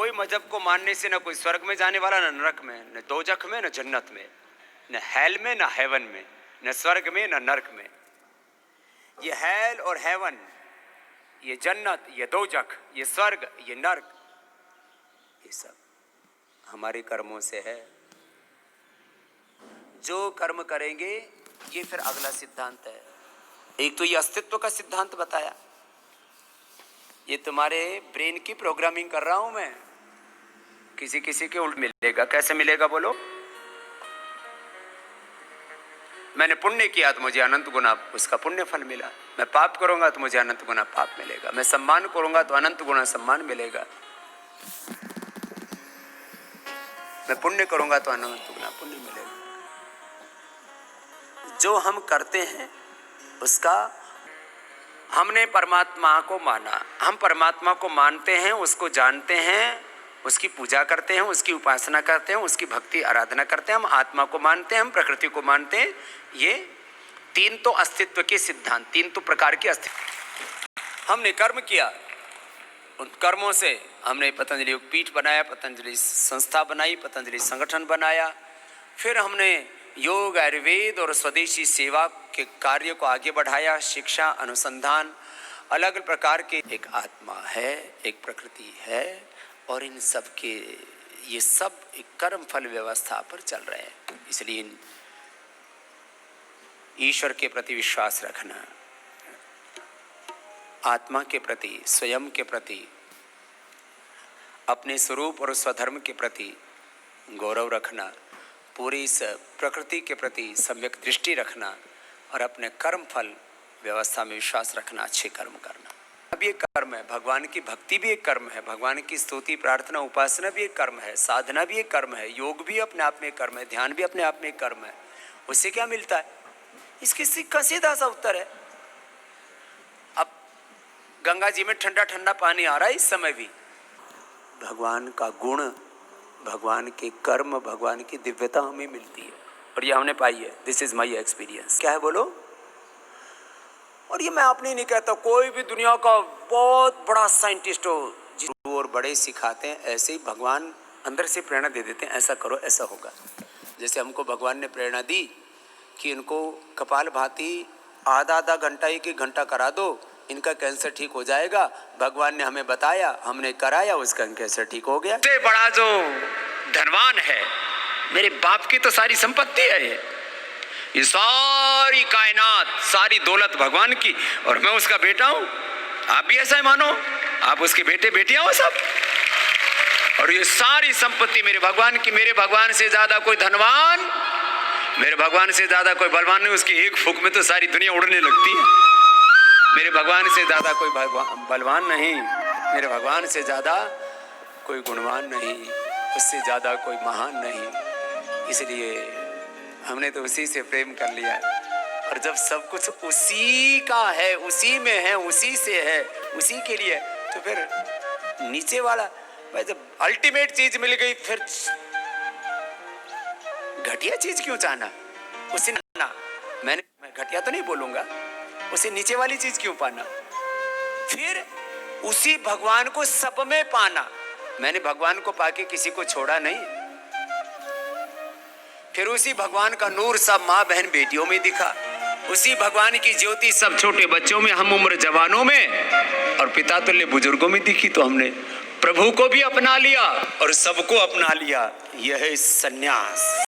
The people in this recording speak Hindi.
कोई मजहब को मानने से न कोई स्वर्ग में जाने वाला, न नरक में, न दोजख में, न जन्नत में, न हेल में, न हेवन में, न स्वर्ग में, न नरक में। ये हेल और हेवन, ये जन्नत, ये दोजख, ये स्वर्ग, ये नरक, ये सब हमारे कर्मों से है। जो कर्म करेंगे, ये फिर अगला सिद्धांत है। एक तो ये अस्तित्व का सिद्धांत बताया, ये तुम्हारे ब्रेन की प्रोग्रामिंग कर रहा हूं मैं। किसी किसी के उल्ट मिलेगा। कैसे मिलेगा बोलो? मैंने पुण्य किया तो मुझे अनंत गुना उसका पुण्य फल मिला। मैं पाप करूंगा तो मुझे अनंत गुना पाप मिलेगा। मैं सम्मान करूंगा तो अनंत गुना सम्मान मिलेगा। मैं पुण्य करूंगा तो अनंत गुना पुण्य मिलेगा। जो हम करते हैं उसका, हमने परमात्मा को माना, हम परमात्मा को मानते हैं, उसको जानते हैं, उसकी पूजा करते हैं, उसकी उपासना करते हैं, उसकी भक्ति आराधना करते हैं। हम आत्मा को मानते हैं, हम प्रकृति को मानते हैं। ये तीन तो अस्तित्व के सिद्धांत, तीन तो प्रकार के अस्तित्व। हमने कर्म किया, उन कर्मों से हमने पतंजलि योगपीठ बनाया, पतंजलि संस्था बनाई, पतंजलि संगठन बनाया। फिर हमने योग, आयुर्वेद और स्वदेशी सेवा के कार्य को आगे बढ़ाया। शिक्षा, अनुसंधान, अलग अलग प्रकार के। एक आत्मा है, एक प्रकृति है, और इन सब के ये सब एक कर्म फल व्यवस्था पर चल रहे हैं। इसलिए ईश्वर के प्रति विश्वास रखना, आत्मा के प्रति, स्वयं के प्रति, अपने स्वरूप और स्वधर्म के प्रति गौरव रखना, पूरी इस प्रकृति के प्रति सम्यक दृष्टि रखना, और अपने कर्म फल व्यवस्था में विश्वास रखना, अच्छे कर्म करना। अब ये कर्म है। भगवान की भक्ति भी एक कर्म है, भगवान की स्तुति, प्रार्थना, उपासना भी एक कर्म है, साधना भी एक कर्म है, योग भी अपने आप में एक कर्म है, ध्यान भी अपने आप में एक कर्म है। उससे क्या मिलता है? इसकी सीखा सीधा सा उत्तर है। अब गंगा जी में ठंडा ठंडा पानी आ रहा है इस समय भी। भगवान का गुण, भगवान के कर्म, भगवान की दिव्यता हमें मिलती है, और ये हमने पाई है। This is my experience. क्या है बोलो? और ये मैं अपनी नहीं कहता, कोई भी दुनिया का बहुत बड़ा साइंटिस्ट हो, जिसको और बड़े सिखाते हैं, ऐसे ही भगवान अंदर से प्रेरणा दे देते हैं, ऐसा करो ऐसा होगा। जैसे हमको भगवान ने प्रेरणा दी कि इनको कपाल भाती आधा घंटा, एक घंटा करा दो, इनका कैंसर ठीक हो जाएगा। भगवान ने हमें बताया, हमने कराया, उसका कैंसर ठीक हो गया। सबसे बड़ा जो धनवान है, मेरे बाप की तो सारी संपत्ति है, ये सारी कायनात, सारी दौलत भगवान की, और मैं उसका बेटा हूं। आप भी ऐसा ही मानो, आप उसके बेटे बेटियां हो सब। और ये सारी संपत्ति मेरे भगवान की। मेरे भगवान से ज्यादा कोई धनवान, मेरे भगवान से ज्यादा कोई बलवान नहीं। उसकी एक फूंक में तो सारी दुनिया उड़ने लगती है। मेरे भगवान से ज्यादा कोई बलवान नहीं, मेरे भगवान से ज्यादा कोई गुणवान नहीं, उससे ज्यादा कोई महान नहीं। इसलिए हमने तो उसी से प्रेम कर लिया। और जब सब कुछ उसी का है, उसी में है, उसी से है, उसी के लिए, तो फिर नीचे वाला भाई, जब अल्टीमेट चीज मिल गई, फिर घटिया चीज क्यों चाहना? उसे ना, मैं घटिया तो नहीं बोलूंगा, उसे नीचे वाली चीज क्यों पाना? फिर उसी भगवान को सब में पाना। मैंने भगवान को पाके किसी को छोड़ा नहीं। फिर उसी भगवान का नूर सब माँ बहन बेटियों में दिखा, उसी भगवान की ज्योति सब छोटे बच्चों में, हम उम्र जवानों में, और पिता तुल्य बुजुर्गों में दिखी। तो हमने प्रभु को भी अपना लिया और सबको अपना लिया। यह है संन्यास।